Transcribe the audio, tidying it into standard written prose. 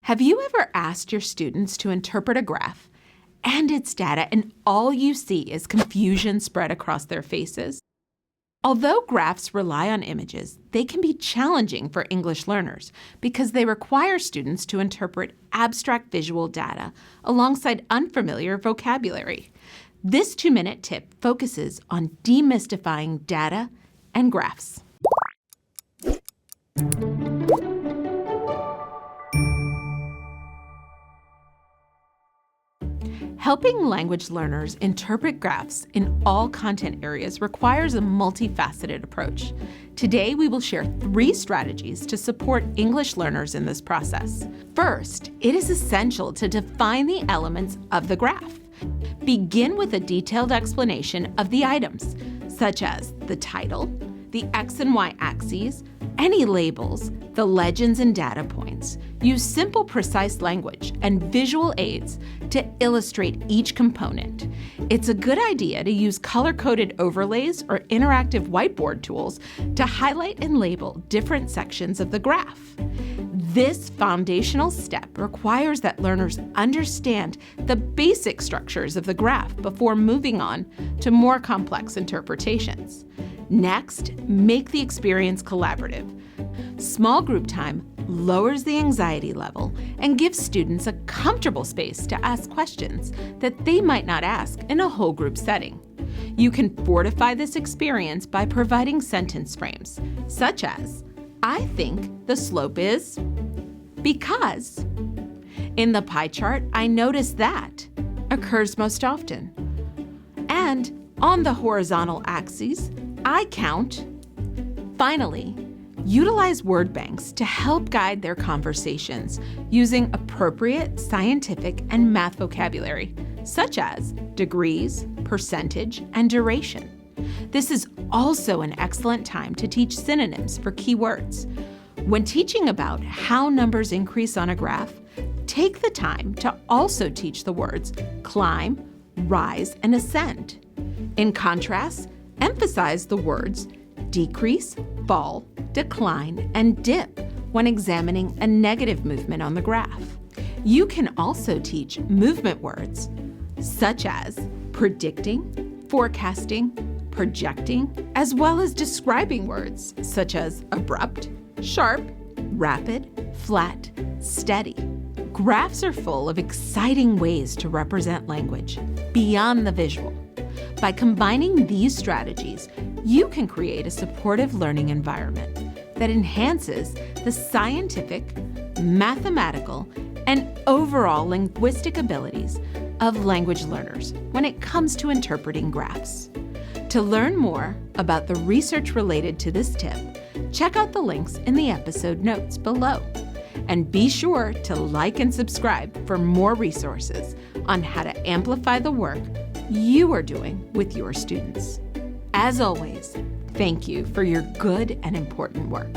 Have you ever asked your students to interpret a graph and its data, and all you see is confusion spread across their faces? Although graphs rely on images, they can be challenging for English learners because they require students to interpret abstract visual data alongside unfamiliar vocabulary. This 2-minute tip focuses on demystifying data and graphs. Helping language learners interpret graphs in all content areas requires a multifaceted approach. Today, we will share 3 strategies to support English learners in this process. First, it is essential to define the elements of the graph. Begin with a detailed explanation of the items, such as the title, the X and Y axes, any labels, the legends and data points. Use simple, precise language and visual aids to illustrate each component. It's a good idea to use color-coded overlays or interactive whiteboard tools to highlight and label different sections of the graph. This foundational step requires that learners understand the basic structures of the graph before moving on to more complex interpretations. Next, make the experience collaborative. Small group time lowers the anxiety level and gives students a comfortable space to ask questions that they might not ask in a whole group setting. You can fortify this experience by providing sentence frames, such as, "I think the slope is because." "In the pie chart, I noticed that" occurs most often. And "on the horizontal axes, I count." Finally, utilize word banks to help guide their conversations using appropriate scientific and math vocabulary, such as degrees, percentage, and duration. This is also an excellent time to teach synonyms for key words. When teaching about how numbers increase on a graph, take the time to also teach the words climb, rise, and ascend. In contrast, emphasize the words decrease, fall, decline, and dip when examining a negative movement on the graph. You can also teach movement words, such as predicting, forecasting, projecting, as well as describing words, such as abrupt, sharp, rapid, flat, steady. Graphs are full of exciting ways to represent language beyond the visual. By combining these strategies, you can create a supportive learning environment that enhances the scientific, mathematical, and overall linguistic abilities of language learners when it comes to interpreting graphs. To learn more about the research related to this tip, check out the links in the episode notes below. And be sure to like and subscribe for more resources on how to amplify the work you are doing with your students. As always, thank you for your good and important work.